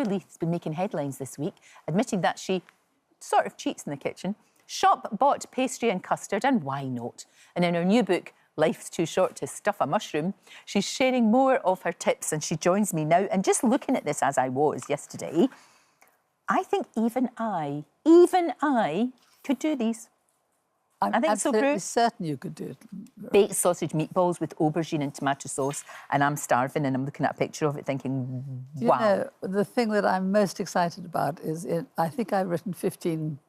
Prue Leith has been making headlines this week, admitting that she sort of cheats in the kitchen. Shop bought pastry and custard, and why not? And in her new book, Life's Too Short to Stuff a Mushroom, she's sharing more of her tips, and she joins me now. And just looking at this as I was yesterday, I think even I could do these. I'm I think so, Prue. certain you could do it. Baked sausage meatballs with aubergine and tomato sauce, and I'm starving and I'm looking at a picture of it thinking, wow. You know, the thing that I'm most excited about is I think I've written 15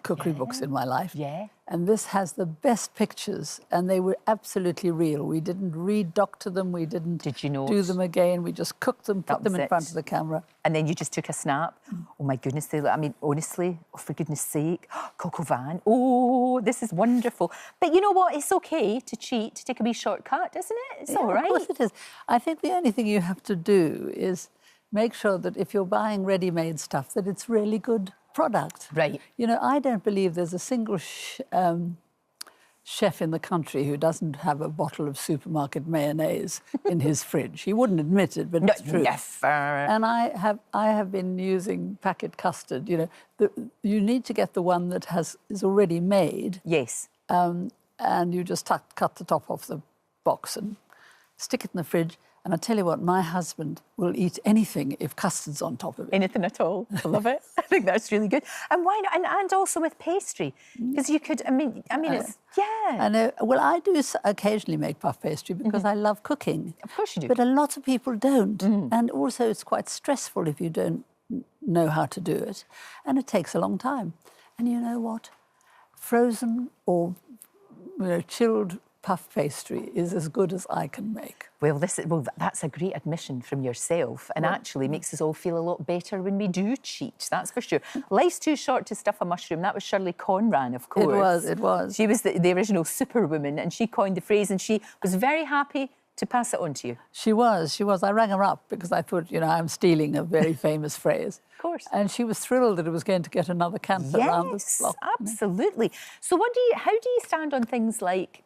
cookery books in my life. Yeah. And this has the best pictures, and they were absolutely real. We didn't redoctor them, we didn't do them again, we just cooked them, put them in front of the camera. And then you just took a snap. Oh my goodness, I mean, honestly, oh, for goodness sake, Coco Van, oh, this is wonderful. But you know what, it's okay to cheat, to take a wee shortcut, isn't it? It's all right. Of course it is. I think the only thing you have to do is make sure that if you're buying ready-made stuff, that it's really good product. Right. You know, I don't believe there's a single chef in the country who doesn't have a bottle of supermarket mayonnaise in his fridge. He wouldn't admit it, but it's true. Never. And I have been using packet custard. You know, you need to get the one that is already made. Yes. And you just cut the top off the box and stick it in the fridge. And I tell you what, my husband will eat anything if custard's on top of it. Anything at all. I love it. I think that's really good. And why not? And also with pastry, because you could. I mean, it's I know. Well, I do occasionally make puff pastry because I love cooking. Of course you do. But a lot of people don't, and also it's quite stressful if you don't know how to do it, and it takes a long time. And you know what? Frozen or chilled puff pastry is as good as I can make. Well, that's a great admission from yourself, and actually makes us all feel a lot better when we do cheat, that's for sure. Life's Too Short to Stuff a Mushroom, that was Shirley Conran, of course. It was. She was the original superwoman, and she coined the phrase, and she was very happy to pass it on to you. She was. I rang her up because I thought, I'm stealing a very famous phrase. Of course. And she was thrilled that it was going to get another canter around the block. Yes, absolutely. So how do you stand on things like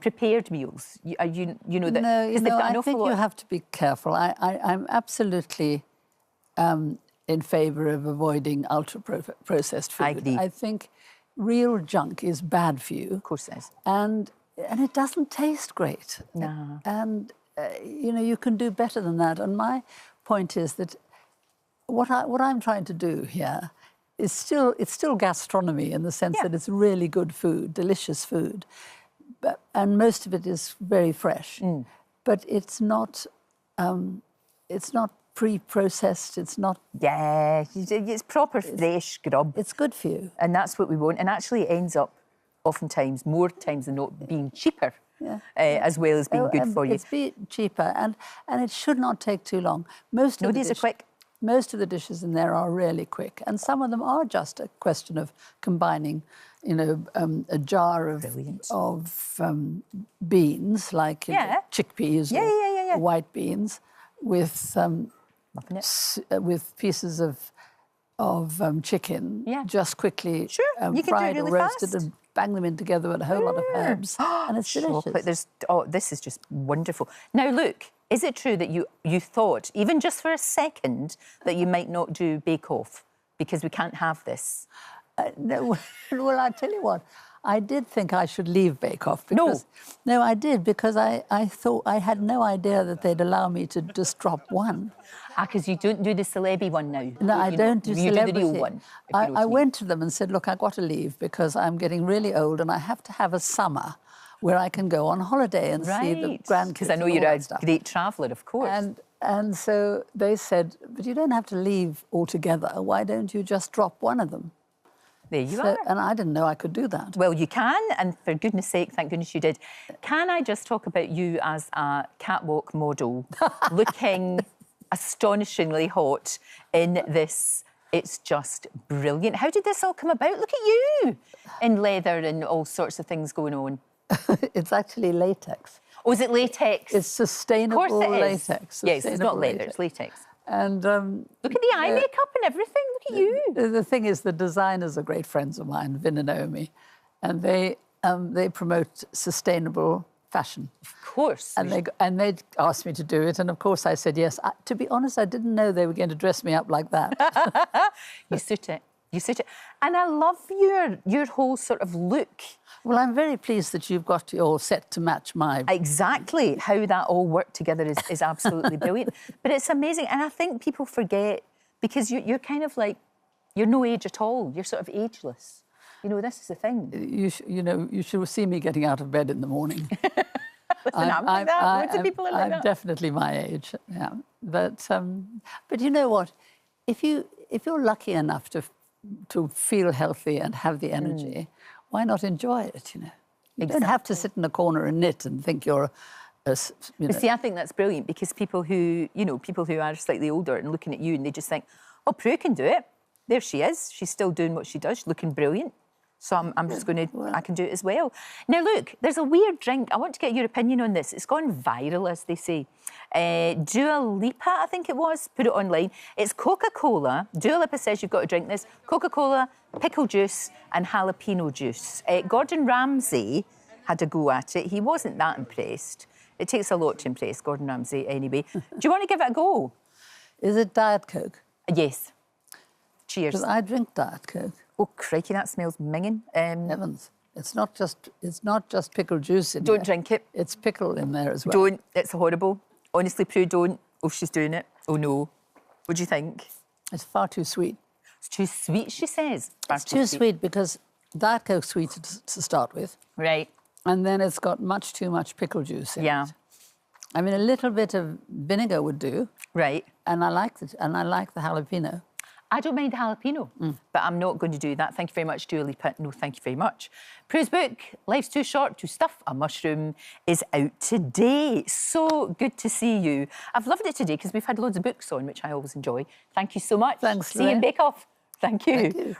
prepared meals? I think you have to be careful. I'm absolutely in favour of avoiding ultra-processed food. I agree. I think real junk is bad for you. Of course it is. And it doesn't taste great. No. And, you can do better than that. And my point is that what I'm trying to do here is still gastronomy in the sense that it's really good food, delicious food. And most of it is very fresh, but it's not pre-processed. It's not. Yeah, it's proper fresh grub. It's good for you, and that's what we want. And actually, it ends up oftentimes, more times than not, being cheaper, as well as being good for you. It's cheaper, and it should not take too long. These are quick. Most of the dishes in there are really quick, and some of them are just a question of combining, a jar of beans, like chickpeas or white beans, with pieces of chicken, just quickly fried or roasted and bang them in together with a whole lot of herbs, and it's delicious. This is just wonderful. Now, look, is it true that you thought, even just for a second, that you might not do Bake Off because we can't have this? No, well, I tell you what, I did think I should leave Bake Off. No, I did, because I thought I had no idea that they'd allow me to just drop one. Because you don't do the celebrity one now. No, I don't do celebrity. You do the real one. I went to them and said, look, I've got to leave because I'm getting really old and I have to have a summer where I can go on holiday and see the grandkids. Because I know you're a great traveller, of course. And so they said, but you don't have to leave altogether. Why don't you just drop one of them? There you are. And I didn't know I could do that. Well, you can, and for goodness sake, thank goodness you did. Can I just talk about you as a catwalk model, looking astonishingly hot in this? It's just brilliant. How did this all come about? Look at you in leather and all sorts of things going on. It's actually latex. Oh, is it latex? It's sustainable latex. Yes, it's not leather, it's latex. And look at the eye makeup and everything. Look at you. The thing is, the designers are great friends of mine, Vin and Naomi, and they promote sustainable fashion. Of course. And they asked me to do it, and of course I said yes. To be honest, I didn't know they were going to dress me up like that. You suit it. You suit it. And I love your whole sort of look. Well, I'm very pleased that you've got your set to match my... Exactly. How that all worked together is absolutely brilliant. But it's amazing. And I think people forget, because you're kind of like, you're no age at all. You're sort of ageless. You know, this is the thing. You should see me getting out of bed in the morning. Listen, I'm like that. Loads of people are like that. I'm definitely my age, yeah. But you know what? If you're lucky enough to feel healthy and have the energy, why not enjoy it, you know? You don't have to sit in a corner and knit and think you're you know. But see, I think that's brilliant, because people who are slightly older and looking at you and they just think, oh, Prue can do it. There she is. She's still doing what she does. She's looking brilliant. So I'm just going to, I can do it as well. Now, look, there's a weird drink. I want to get your opinion on this. It's gone viral, as they say. Dua Lipa, I think it was, put it online. It's Coca-Cola. Dua Lipa says you've got to drink this. Coca-Cola, pickle juice and jalapeno juice. Gordon Ramsay had a go at it. He wasn't that impressed. It takes a lot to impress Gordon Ramsay anyway. Do you want to give it a go? Is it Diet Coke? Yes. Cheers. Because I drink Diet Coke. Oh, crikey, that smells minging. Heavens. It's not just pickle juice in there. Don't drink it. It's pickle in there as well. Don't. It's horrible. Honestly, Prue, don't. Oh, she's doing it. Oh, no. What do you think? It's far too sweet. It's too sweet, she says. It's too sweet because Diet Coke's sweet to start with. Right. And then it's got much too much pickle juice in it. I mean, a little bit of vinegar would do. Right. And I like the jalapeno. I don't mind jalapeno, but I'm not going to do that. Thank you very much, Dua Lipa. No, thank you very much. Prue's book, Life's Too Short to Stuff a Mushroom, is out today. So good to see you. I've loved it today because we've had loads of books on, which I always enjoy. Thank you so much. Thanks, See you in Bake Off. Thank you. Thank you.